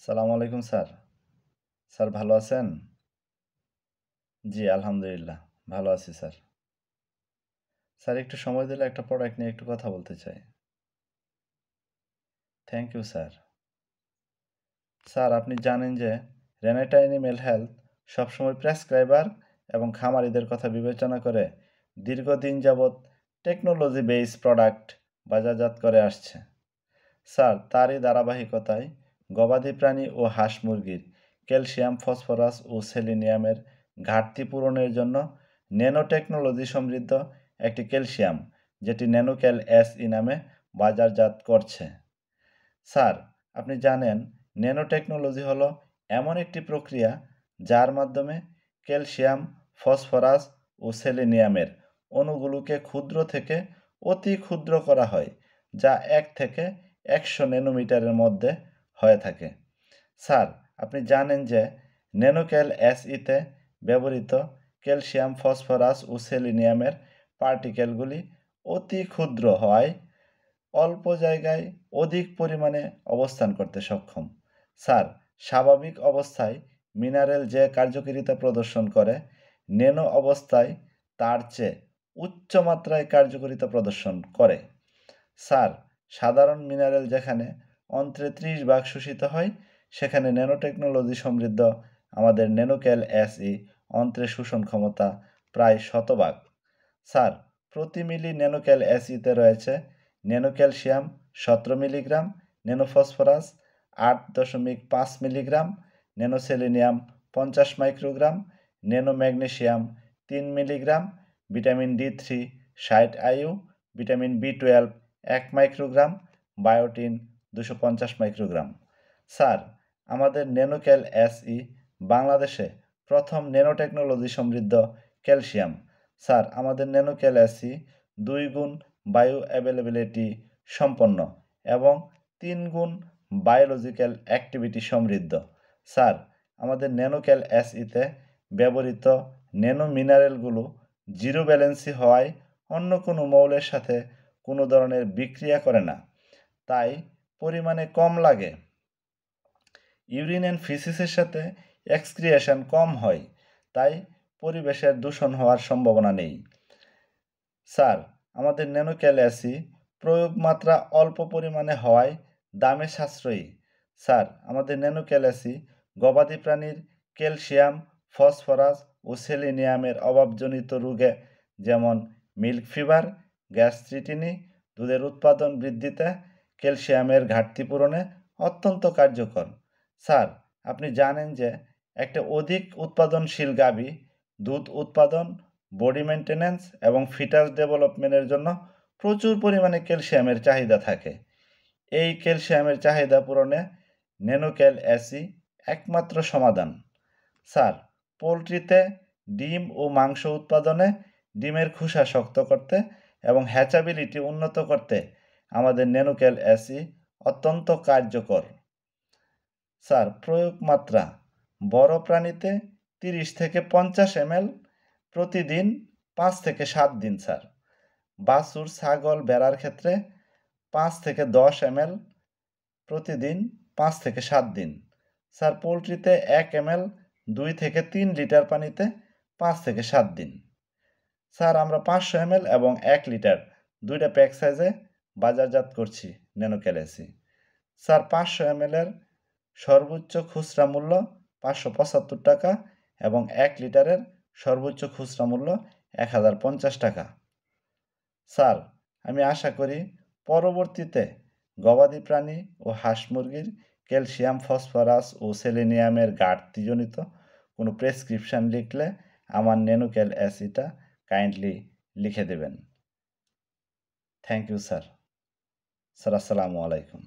সালামু আলাইকুম sir. Sir ভালো আছেন? জি, আলহামদুলিল্লাহ। ভালো আছি স্যার। স্যার একটু সময় দিলে একটা প্রোডাক্ট নিয়ে একটু কথা বলতে চাই। Thank you sir. স্যার আপনি জানেন যে রেনেটা এনিমেল হেলথ সবসময় প্রেসক্রাইবার এবং খামারিদের কথা বিবেচনা করে দীর্ঘদিন যাবৎ টেকনোলজি বেসড প্রোডাক্ট বাজারজাত করে আসছে। স্যার তারই ধারাবাহিকতায় গবাদি প্রাণী ও হাঁস মুরগির ক্যালসিয়াম, ফসফরাস ও সেলিনিয়ামের ঘাটতি পূরণের জন্য ন্যানো টেকনোলজি সমৃদ্ধ একটি ক্যালসিয়াম যেটি ন্যানোক্যাল এসই নামে বাজারজাত করছে। স্যার আপনি জানেন ন্যানো টেকনোলজি হলো এমন একটি প্রক্রিয়া যার মাধ্যমে ক্যালসিয়াম, ফসফরাস ও সেলেনিয়ামের অণুগুলোকে ক্ষুদ্র থেকে অতি ক্ষুদ্র করা হয়, যা 1 থেকে 100 ন্যানোমিটারের মধ্যে হয়ে থাকে। স্যার আপনি জানেন যে ন্যানোক্যাল এসইতে ব্যবহৃত ক্যালসিয়াম, ফসফরাস ও সেলেনিয়ামের পার্টিকেলগুলি অতি ক্ষুদ্র হওয়ায় অল্প জায়গায় অধিক পরিমাণে অবস্থান করতে সক্ষম। স্যার স্বাভাবিক অবস্থায় মিনারেল যে কার্যকারিতা প্রদর্শন করে, ন্যানো অবস্থায় তার চেয়ে উচ্চ মাত্রায় কার্যকারিতা প্রদর্শন করে। স্যার সাধারণ মিনারেল যেখানে অন্ত্রে 30 ভাগ শোষিত হয়, সেখানে ন্যানো টেকনোলজি সমৃদ্ধ আমাদের ন্যানোক্যাল এসই অন্ত্রে শোষণ ক্ষমতা প্রায় শতভাগ। স্যার প্রতি মিলি ন্যানোক্যাল এসইতে রয়েছে nano calcium 17 milligram, nano phosphorus 8.5 milligram, nano selenium 50 microgram, nano magnesium 3 milligram, vitamin ডি3 60 আইইউ, ভিটামিন বি12 1 মাইক্রোগ্রাম, বায়োটিন 250 মাইক্রোগ্রাম। স্যার আমাদের ন্যানোক্যাল এসই বাংলাদেশে প্রথম ন্যানো টেকনোলজি সমৃদ্ধ ক্যালসিয়াম। স্যার আমাদের ন্যানোক্যাল এসই 2 গুণ বায়ো অ্যাভেলেবিলিটি সম্পন্ন এবং 3 গুণ বায়োলজিক্যাল অ্যাক্টিভিটি সমৃদ্ধ। স্যার আমাদের ন্যানোক্যাল এসইতে ব্যবহৃত ন্যানো মিনারেলগুলো জিরো ব্যালেন্সি হওয়ায় অন্য কোনো মৌলের সাথে কোনো ধরনের বিক্রিয়া করে না, তাই পরিমাণে কম লাগে। ইউরিন অ্যান্ড ফিসিসের সাথে এক্সক্রিয়েশন কম হয়, তাই পরিবেশের দূষণ হওয়ার সম্ভাবনা নেই। স্যার আমাদের ন্যানোক্যাল এসই প্রয়োগ মাত্রা অল্প পরিমাণে হওয়ায় দামে সাশ্রয়ী। স্যার আমাদের ন্যানোক্যাল এসই গবাদি প্রাণীর ক্যালসিয়াম, ফসফরাস ও সেলেনিয়ামের অভাবজনিত রোগে যেমন মিল্ক ফিভার, গ্যাস্ট্রিটিনি, দুধের উৎপাদন বৃদ্ধিতে, ক্যালসিয়ামের ঘাটতি পূরণে অত্যন্ত কার্যকর। স্যার আপনি জানেন যে একটা অধিক উৎপাদনশীল গাভী দুধ উৎপাদন, বডি মেইনটেন্যান্স এবং ফিটাস ডেভেলপমেন্টের জন্য প্রচুর পরিমাণে ক্যালসিয়ামের চাহিদা থাকে। এই ক্যালসিয়ামের চাহিদা পূরণে ন্যানোক্যাল এসই একমাত্র সমাধান। স্যার পোলট্রিতে ডিম ও মাংস উৎপাদনে ডিমের খোসা শক্ত করতে এবং হ্যাচাবিলিটি উন্নত করতে আমাদের ন্যানোক্যাল এসই অত্যন্ত কার্যকর। স্যার প্রয়োগ মাত্রা বড় প্রাণীতে 30 থেকে 50 ml প্রতিদিন 5 থেকে 7 দিন। স্যার বাছুর, ছাগল, ভেড়ার ক্ষেত্রে 5 থেকে 10 ml প্রতিদিন 5 থেকে 7 দিন। স্যার পোলট্রিতে 1 ml 2 থেকে 3 লিটার পানিতে 5 থেকে 7 দিন। স্যার আমরা 500 ml এবং 1 লিটার দুইটা প্যাক সাইজে বাজারজাত করছি ন্যানোক্যাল এসই। স্যার 500 ml এর সর্বোচ্চ খুচরা মূল্য 575 টাকা এবং 1 লিটারের সর্বোচ্চ খুচরা মূল্য 1050 টাকা। স্যার আমি আশা করি পরবর্তীতে গবাদি প্রাণী ও হাঁস মুরগির ক্যালসিয়াম, ফসফরাস ও সেলেনিয়ামের ঘাটতিজনিত কোনো প্রেসক্রিপশন লিখলে আমার ন্যানোক্যাল এসইটা কাইন্ডলি লিখে দেবেন। Thank you sir. স্যার আসসালামু আলাইকুম।